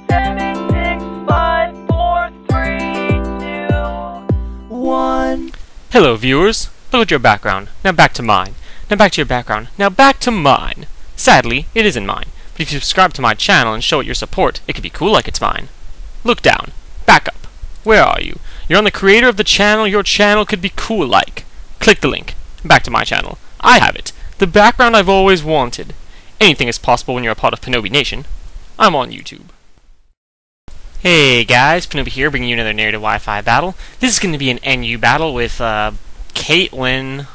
7, 6, 5, 4, 3, 2, 1. Hello viewers, look at your background, now back to mine. Now back to your background, now back to mine. Sadly, it isn't mine, but if you subscribe to my channel and show it your support, it could be cool like it's mine. Look down, back up. Where are you? You're on the creator of the channel your channel could be cool like. Click the link, back to my channel. I have it, the background I've always wanted. Anything is possible when you're a part of Panobi Nation. I'm on YouTube. Hey guys, Panobi here, bringing you another Narrated Wi-Fi battle. This is going to be an NU battle with Caitlin.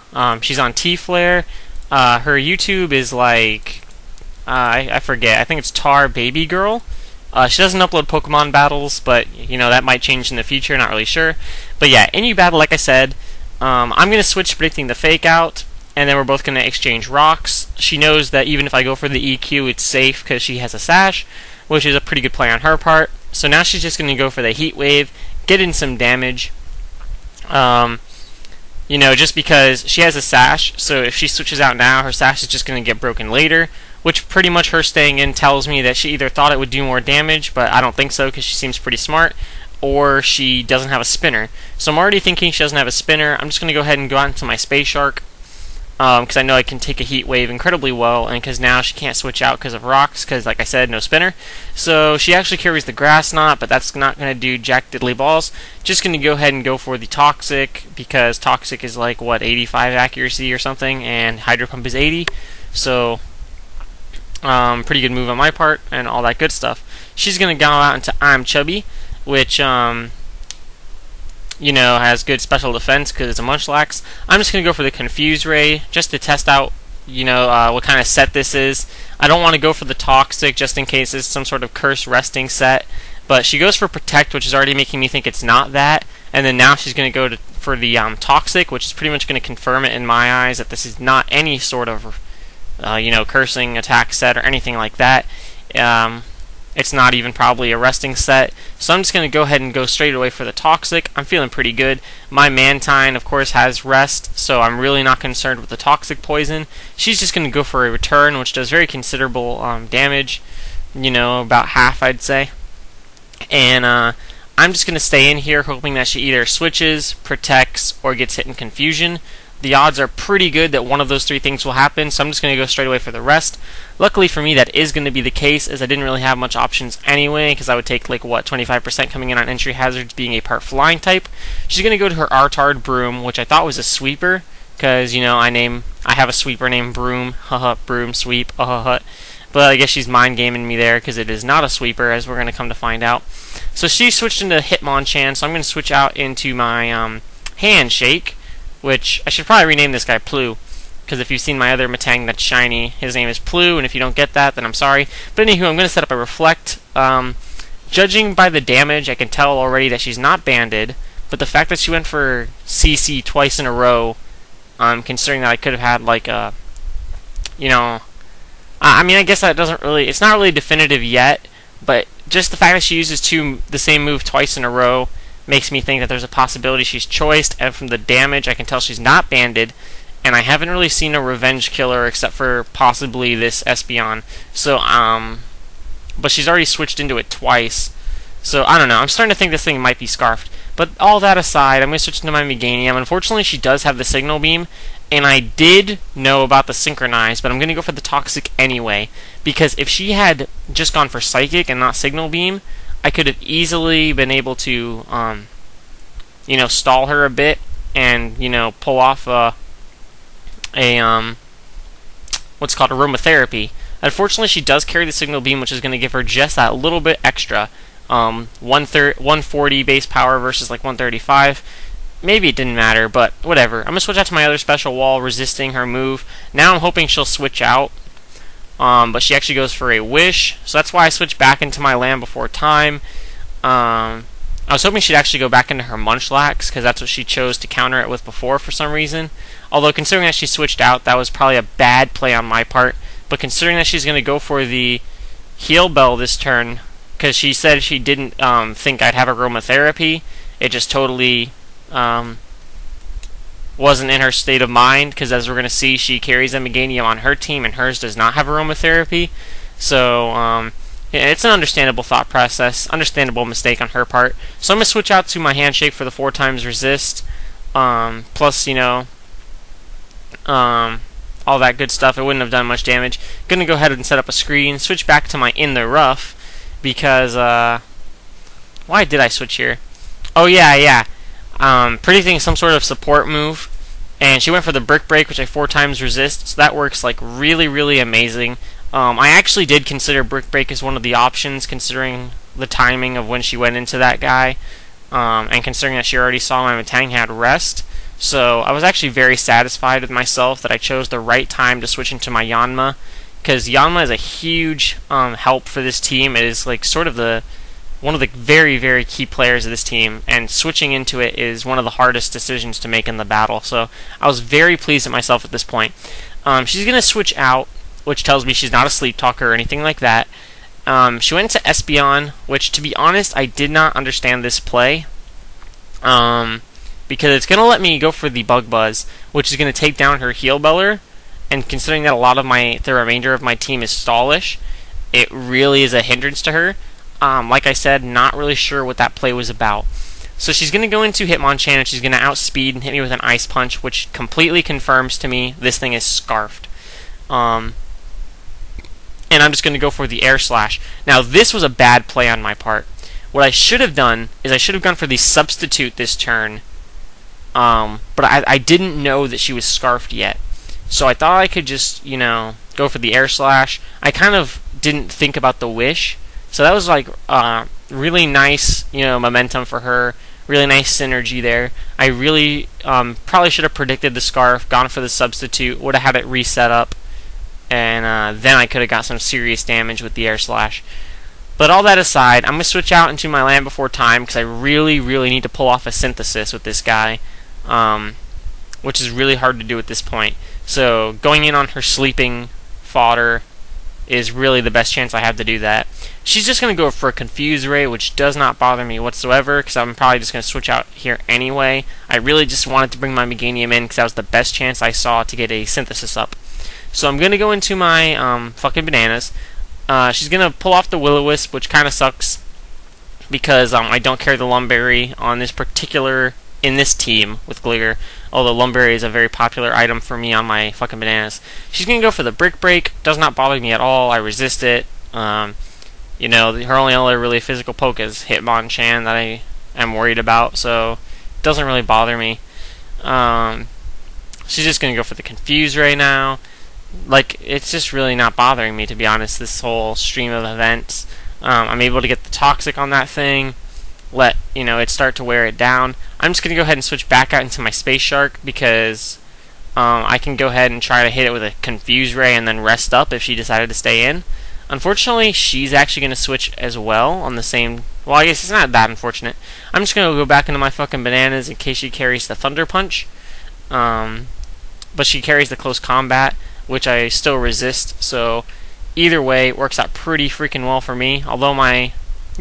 She's on T-Flare. Her YouTube is like, I forget, I think it's Tarbabygrl. She doesn't upload Pokemon battles, but you know, that might change in the future, not really sure. But yeah, NU battle, like I said, I'm going to switch predicting the fake out, and then we're both going to exchange rocks. She knows that even if I go for the EQ, it's safe because she has a sash, which is a pretty good play on her part. So now she's just going to go for the Heat Wave, get in some damage. You know, just because she has a sash, so if she switches out now, her sash is just going to get broken later, which pretty much her staying in tells me that she either thought it would do more damage, but I don't think so because she seems pretty smart, or she doesn't have a spinner. So I'm already thinking she doesn't have a spinner. I'm just going to go ahead and go out into my Space Shark, because I know I can take a Heat Wave incredibly well, and because now she can't switch out because of rocks, because like I said, no spinner. So she actually carries the Grass Knot, but that's not going to do jack diddly balls. Just going to go ahead and go for the Toxic, because Toxic is like, what, 85 accuracy or something, and Hydro Pump is 80. So, pretty good move on my part, and all that good stuff. She's going to go out into I'm Chubby, which, you know, has good special defense because it's a Munchlax. I'm just going to go for the Confuse Ray just to test out, you know, what kind of set this is. I don't want to go for the Toxic just in case it's some sort of Curse Resting set. But she goes for Protect, which is already making me think it's not that. And then now she's going to go for the Toxic, which is pretty much going to confirm it in my eyes that this is not any sort of, you know, cursing attack set or anything like that. It's not even probably a resting set. So I'm just going to go ahead and go straight away for the Toxic. I'm feeling pretty good. My Mantine, of course, has rest, so I'm really not concerned with the Toxic Poison. She's just going to go for a Return, which does very considerable damage. You know, about half, I'd say. And I'm just going to stay in here, hoping that she either switches, protects, or gets hit in Confusion. The odds are pretty good that one of those three things will happen, so I'm just going to go straight away for the rest. Luckily for me, that is going to be the case, as I didn't really have much options anyway, because I would take, like, what, 25% coming in on entry hazards being a part flying type. She's going to go to her Artard Broom, which I thought was a sweeper, because, you know, I have a sweeper named Broom, haha, Broom, Sweep, haha. But I guess she's mind gaming me there, because it is not a sweeper, as we're going to come to find out. So she switched into Hitmonchan, so I'm going to switch out into my Handshake, which I should probably rename this guy Plu, because if you've seen my other Metang that's shiny, his name is Plu, and if you don't get that, then I'm sorry. But anywho, I'm going to set up a Reflect. Judging by the damage, I can tell already that she's not banded, but the fact that she went for CC twice in a row, considering that I could have had, like, a, you know, I mean, I guess that doesn't really, it's not really definitive yet, but just the fact that she uses the same move twice in a row makes me think that there's a possibility she's choiced, and from the damage I can tell she's not banded, and I haven't really seen a revenge killer except for possibly this Espeon. So, but she's already switched into it twice, so I don't know, I'm starting to think this thing might be Scarfed. But all that aside, I'm going to switch into my Meganium. Unfortunately, she does have the Signal Beam, and I did know about the Synchronize, but I'm going to go for the Toxic anyway, because if she had just gone for Psychic and not Signal Beam, I could have easily been able to, you know, stall her a bit and, you know, pull off what's called Aromatherapy. Unfortunately, she does carry the Signal Beam, which is going to give her just that little bit extra. 140 base power versus like 135. Maybe it didn't matter, but whatever. I'm going to switch out to my other special wall, resisting her move. Now I'm hoping she'll switch out. But she actually goes for a Wish, so that's why I switched back into my Land Before Time. I was hoping she'd actually go back into her Munchlax, because that's what she chose to counter it with before for some reason. Although, considering that she switched out, that was probably a bad play on my part. But considering that she's going to go for the Heal Bell this turn, because she said she didn't think I'd have Aromatherapy, it just totally wasn't in her state of mind, because as we're going to see, she carries a Meganium on her team, and hers does not have Aromatherapy. So, Yeah, it's an understandable thought process, understandable mistake on her part. So I'm going to switch out to my handshake for the 4 times resist, plus, you know, all that good stuff. It wouldn't have done much damage. Going to go ahead and set up a screen, switch back to my in the rough, because, why did I switch here? Oh, yeah. Predicting some sort of support move, and she went for the brick break, which I 4 times resist, so that works like really, really amazing. I actually did consider brick break as one of the options, considering the timing of when she went into that guy, and considering that she already saw my Matang had rest. So I was actually very satisfied with myself that I chose the right time to switch into my Yanma, because Yanma is a huge help for this team. It is like sort of one of the very, very key players of this team, and switching into it is one of the hardest decisions to make in the battle. So I was very pleased at myself at this point. She's going to switch out, which tells me she's not a sleep talker or anything like that. She went into Espeon, which, to be honest, I did not understand this play, because it's going to let me go for the Bug Buzz, which is going to take down her Heal Beller, and considering that a lot of the remainder of my team is stallish, it really is a hindrance to her. Like I said, not really sure what that play was about. So she's going to go into Hitmonchan, and she's going to outspeed and hit me with an Ice Punch, which completely confirms to me this thing is scarfed. And I'm just going to go for the Air Slash. Now, this was a bad play on my part. What I should have done is I should have gone for the Substitute this turn, but I didn't know that she was scarfed yet. So I thought I could just, you know, go for the Air Slash. I kind of didn't think about the Wish. So that was like really nice, you know, momentum for her. Really nice synergy there. I really probably should have predicted the Scarf, gone for the Substitute, would have had it reset up, and then I could have got some serious damage with the Air Slash. But all that aside, I'm going to switch out into my Land Before Time, because I really, really need to pull off a Synthesis with this guy, which is really hard to do at this point. So going in on her sleeping fodder is really the best chance I have to do that. She's just going to go for a Confuse Ray, which does not bother me whatsoever, because I'm probably just going to switch out here anyway. I really just wanted to bring my Meganium in, because that was the best chance I saw to get a Synthesis up. So I'm going to go into my fucking Bananas. She's going to pull off the Will-O-Wisp, which kind of sucks, because I don't carry the Lumberry on this particular, in this team with Gligar, although Lumberry is a very popular item for me on my fucking Bananas. She's going to go for the Brick Break, does not bother me at all, I resist it. You know, her only other really physical poke is Hitmonchan that I am worried about, so it doesn't really bother me. She's just going to go for the Confuse Ray now. Like, it's just really not bothering me, to be honest, this whole stream of events. I'm able to get the Toxic on that thing, let, you know, it start to wear it down. I'm just going to go ahead and switch back out into my Space Shark, because I can go ahead and try to hit it with a Confuse Ray and then rest up if she decided to stay in. Unfortunately, she's actually going to switch as well on the same... Well, I guess it's not that unfortunate. I'm just going to go back into my fucking Bananas in case she carries the Thunder Punch. But she carries the Close Combat, which I still resist, so either way, it works out pretty freaking well for me. Although my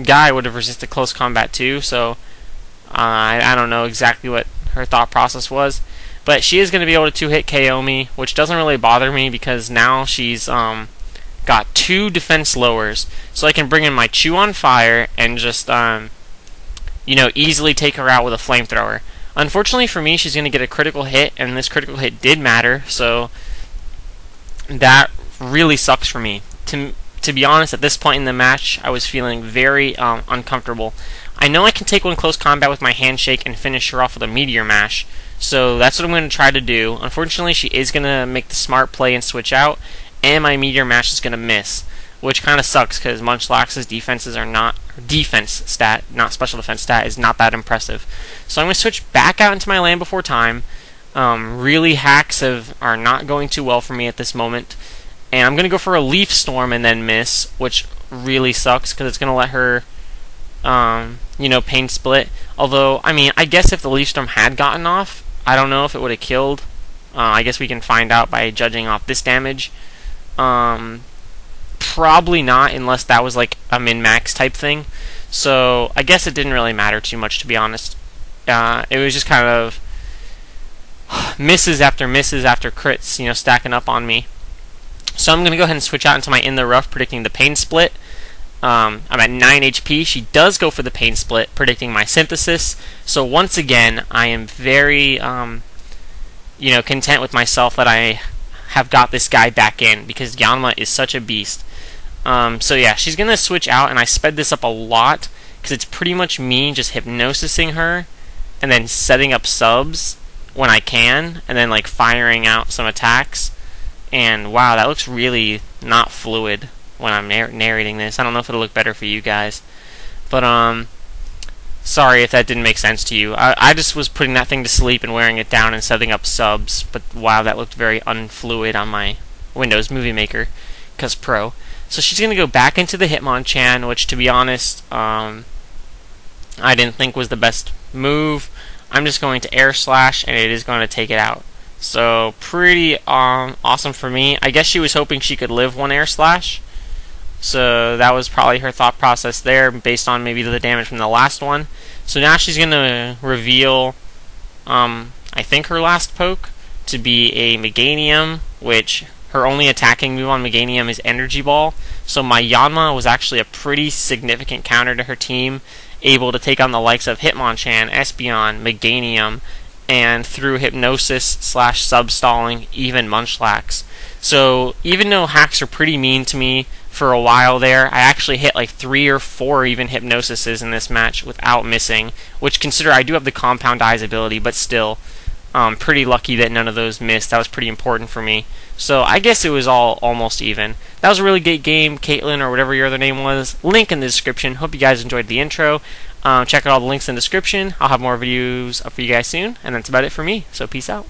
guy would have resisted Close Combat too, so I don't know exactly what her thought process was. But she is going to be able to 2-hit KO me, which doesn't really bother me, because now she's... got 2 defense lowers, so I can bring in my Chew on Fire and just, you know, easily take her out with a Flamethrower. Unfortunately for me, she's going to get a critical hit, and this critical hit did matter, so that really sucks for me. To be honest, at this point in the match, I was feeling very uncomfortable. I know I can take one Close Combat with my Handshake and finish her off with a Meteor Mash, so that's what I'm going to try to do. Unfortunately, she is going to make the smart play and switch out, and my Meteor Mash is going to miss, which kind of sucks because Munchlax's defenses are not defense stat, not special defense stat, is not that impressive. So I'm going to switch back out into my Land Before Time. Really, hacks are not going too well for me at this moment, and I'm going to go for a Leaf Storm and then miss, which really sucks because it's going to let her, you know, Pain Split. Although, I mean, I guess if the Leaf Storm had gotten off, I don't know if it would have killed. I guess we can find out by judging off this damage. Probably not, unless that was like a min-max type thing. So I guess it didn't really matter too much, to be honest. It was just kind of misses after crits, you know, stacking up on me. So I'm going to go ahead and switch out into my In the Rough, predicting the Pain Split. I'm at 9 HP. She does go for the Pain Split, predicting my Synthesis. So once again, I am very, content with myself that I have got this guy back in, because Yanma is such a beast. So yeah, she's going to switch out, and I sped this up a lot, because it's pretty much me just hypnosising her, and then setting up subs when I can, and then like firing out some attacks. And wow, that looks really not fluid when I'm narrating this. I don't know if it'll look better for you guys, but sorry if that didn't make sense to you. I just was putting that thing to sleep and wearing it down and setting up subs, but wow, that looked very unfluid on my Windows Movie Maker, because Pro. So she's going to go back into the Hitmonchan, which, to be honest, I didn't think was the best move. I'm just going to Air Slash, and it is going to take it out. So pretty awesome for me. I guess she was hoping she could live one Air Slash, so that was probably her thought process there, based on maybe the damage from the last one. So now she's going to reveal, I think, her last poke to be a Meganium, which her only attacking move on Meganium is Energy Ball. So my Yanma was actually a pretty significant counter to her team, able to take on the likes of Hitmonchan, Espeon, Meganium, and through Hypnosis / Substalling, even Munchlax. So even though hacks are pretty mean to me for a while there, I actually hit like 3 or 4 even Hypnosises in this match without missing, which, consider I do have the Compound Eyes ability, but still, pretty lucky that none of those missed. That was pretty important for me. So I guess it was all almost even. That was a really good game, Caitlin, or whatever your other name was. Link in the description. Hope you guys enjoyed the intro. Check out all the links in the description. I'll have more videos up for you guys soon, and that's about it for me. So peace out.